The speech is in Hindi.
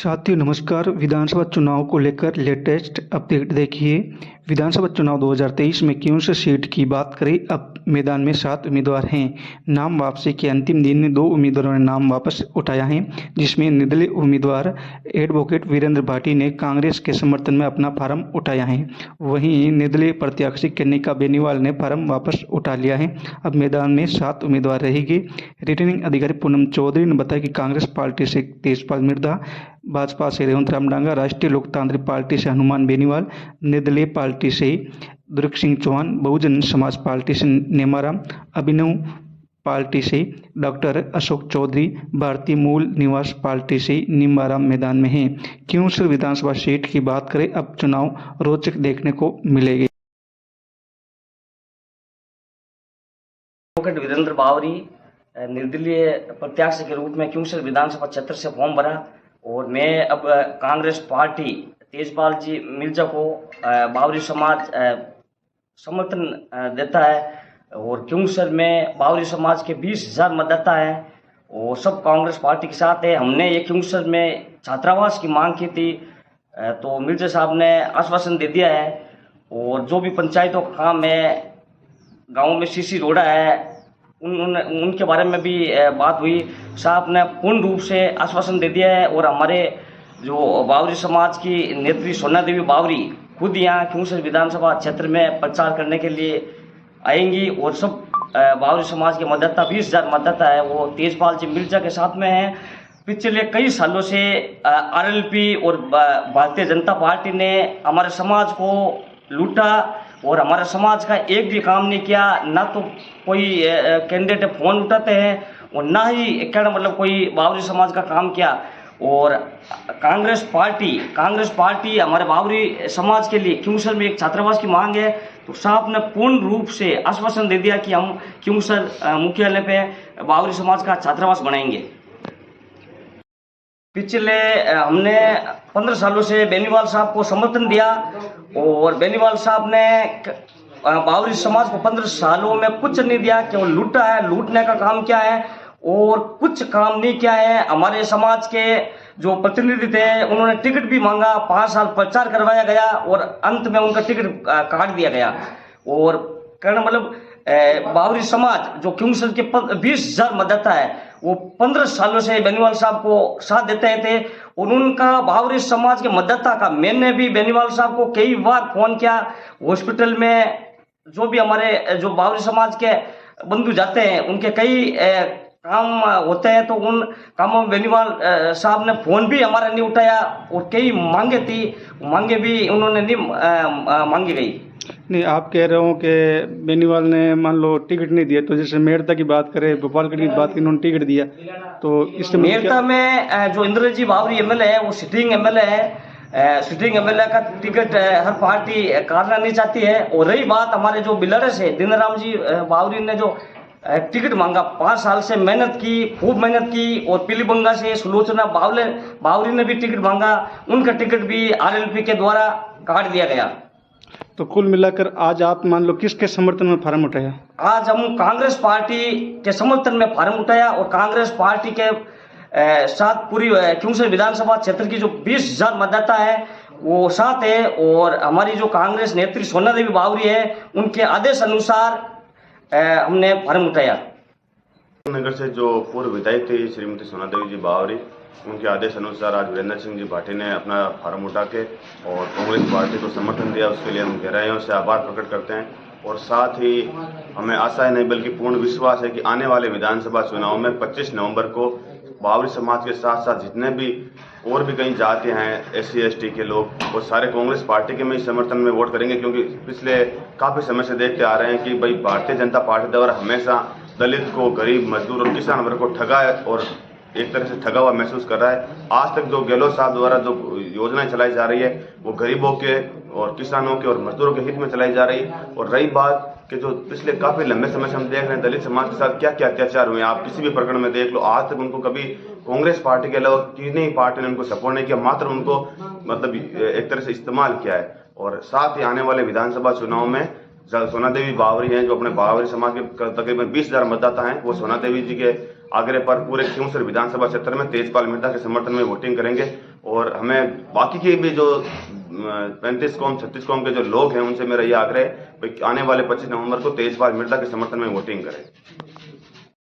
साथियों नमस्कार। विधानसभा चुनाव को लेकर लेटेस्ट अपडेट देखिए। विधानसभा चुनाव 2023 में क्योंस सीट की बात करें, अब मैदान में 7 उम्मीदवार हैं। नाम वापसी के अंतिम दिन में 2 उम्मीदवारों ने नाम वापस उठाया है, जिसमें निर्दलीय उम्मीदवार एडवोकेट वीरेंद्र भाटी ने कांग्रेस के समर्थन में अपना फार्म उठाया है। वहीं निर्दलीय प्रत्याशी कन्निका बेनीवाल ने फार्म वापस उठा लिया है। अब मैदान में 7 उम्मीदवार रहेंगे। रिटर्निंग अधिकारी पूनम चौधरी ने बताया कि कांग्रेस पार्टी से तेजपाल मिर्धा, भाजपा से रेवंत राम डांगा, राष्ट्रीय लोकतांत्रिक पार्टी से हनुमान बेनीवाल, निर्दलीय पार्टी से दुर्ग सिंह चौहान, बहुजन समाज पार्टी से नेमाराम, अभिनव पार्टी से डॉक्टर अशोक चौधरी, भारतीय मूल निवास पार्टी से निम्बाराम मैदान में हैं। क्योंस विधानसभा सीट की बात करें, अब चुनाव रोचक देखने को मिलेगी। एडवोकेट वीरेंद्र बावरी निर्दलीय प्रत्याशी के रूप में क्योंस विधानसभा क्षेत्र से फॉर्म भरा और मैं अब कांग्रेस पार्टी तेजपाल जी मिर्जा को बावरी समाज समर्थन देता है और क्योंसर में बावरी समाज के 20,000 मतदाता हैं और सब कांग्रेस पार्टी के साथ है। हमने ये क्योंसर में छात्रावास की मांग की थी तो मिर्जा साहब ने आश्वासन दे दिया है और जो भी पंचायतों का काम है, गाँव में सीसी रोड़ा है, उनके बारे में भी बात हुई। साहब ने पूर्ण रूप से आश्वासन दे दिया है और हमारे जो बावरी समाज की नेत्री सोना देवी बावरी खुद यहाँ क्योंस विधानसभा क्षेत्र में प्रचार करने के लिए आएंगी और सब बावरी समाज के मतदाता 20,000 मतदाता है वो तेजपाल जी मिर्जा के साथ में हैं। पिछले कई सालों से आरएलपी और भारतीय जनता पार्टी ने हमारे समाज को लूटा और हमारे समाज का एक भी काम नहीं किया। ना तो कोई कैंडिडेट फोन उठाते हैं और ना ही कहना मतलब कोई बावरी समाज का काम किया। और कांग्रेस पार्टी हमारे बावरी समाज के लिए क्योंसर में एक छात्रावास की मांग है तो साहब ने पूर्ण रूप से आश्वासन दे दिया कि हम क्योंसर मुख्यालय पे बावरी समाज का छात्रावास बनाएंगे। पिछले हमने 15 सालों से बेनीवाल साहब को समर्थन दिया और बेनीवाल साहब ने बावरी समाज को 15 सालों में कुछ नहीं दिया, केवल लूटा है। लूटने का काम क्या है और कुछ काम नहीं किया है। हमारे समाज के जो प्रतिनिधि थे उन्होंने टिकट भी मांगा, 5 साल प्रचार करवाया गया और अंत में उनका टिकट काट दिया गया। और कहना मतलब बावरी समाज जो क्योंसर के 20,000 मतदाता है वो 15 सालों से बेनीवाल साहब को साथ देते थे और उनका बावरी समाज के मतदाता का मैंने भी बेनीवाल साहब को कई बार फोन किया। हॉस्पिटल में जो भी हमारे जो बावरी समाज के बंधु जाते हैं उनके कई काम होते हैं तो उन कामों में बेनीवाल साहब ने फोन भी हमारा नहीं उठाया और कई मांगे थी, मांगे भी उन्होंने नहीं मांगी गई। नहीं, आप कह रहे हो कि बेनीवाल ने मान लो टिकट नहीं दिया, तो जैसे मेड़ता की बात करें, गोपालगढ़ की बात करें, उन्होंने टिकट दिया तो इससे मेड़ता में जो इंद्र जी बावरी एमएलए है वो सिटिंग एमएलए है। सिटिंग एमएलए का टिकट हर पार्टी काटना नहीं चाहती है। और रही बात हमारे जो बिलरस है दीनाराम जी बावरी ने जो टिकट मांगा, 5 साल से मेहनत की, खूब मेहनत की और पीलीबंगा से सुलोचना बावरी ने भी टिकट मांगा, उनका टिकट भी आरएलपी के द्वारा काट दिया गया। तो कुल मिलाकर आज आप मान लो किसके समर्थन में फार्म उठाया? आज हम कांग्रेस पार्टी के समर्थन में फार्म उठाया और कांग्रेस पार्टी के साथ पूरी क्योंस विधानसभा क्षेत्र की जो 20,000 मतदाता है वो साथ है और हमारी जो कांग्रेस नेत्री सोना देवी बावरी है उनके आदेश अनुसार हमने फार्म उठाया। नगर से जो पूर्व विधायक थी श्रीमती सोना देवी जी बावरी, उनके आदेश अनुसार आज वीरेंद्र सिंह जी भाटी ने अपना फार्म उठा के और कांग्रेस पार्टी को समर्थन दिया। उसके लिए हम गहराइयों से आभार प्रकट करते हैं और साथ ही हमें आशा है नहीं बल्कि पूर्ण विश्वास है कि आने वाले विधानसभा चुनाव में 25 नवंबर को बावरी समाज के साथ साथ जितने भी और भी कई जाति हैं, SC ST के लोग, वो सारे कांग्रेस पार्टी के में समर्थन में वोट करेंगे। क्योंकि पिछले काफ़ी समय से देखते आ रहे हैं कि भाई भारतीय जनता पार्टी द्वारा हमेशा दलित को, गरीब, मजदूर और किसान वर्ग को ठगा है और एक तरह से ठगा हुआ महसूस कर रहा है। आज तक जो गहलोत साहब द्वारा जो योजनाएं चलाई जा रही है वो गरीबों के और किसानों के और मजदूरों के हित में चलाई जा रही है। और रही बात कि जो पिछले काफ़ी लंबे समय से हम देख रहे हैं दलित समाज के साथ क्या क्या अत्याचार हुए, आप किसी भी प्रकरण में देख लो, आज तक उनको कभी कांग्रेस पार्टी के अलावा किसी पार्टी ने उनको सपोर्ट नहीं किया, मात्र उनको मतलब एक तरह से इस्तेमाल किया है। और साथ ही आने वाले विधानसभा चुनाव में सोना देवी बावरी हैं जो अपने बावरी समाज के तकरीबन 20,000 मतदाता हैं, वो सोना देवी जी के आग्रह पर पूरे क्यूंसर विधानसभा क्षेत्र में तेजपाल मिर्जा के समर्थन में वोटिंग करेंगे। और हमें बाकी के भी जो 35 कौम 36 कौम के जो लोग हैं उनसे मेरा ये आग्रह है कि आने वाले 25 नवंबर को तेजपाल मिर्जा के समर्थन में वोटिंग करें।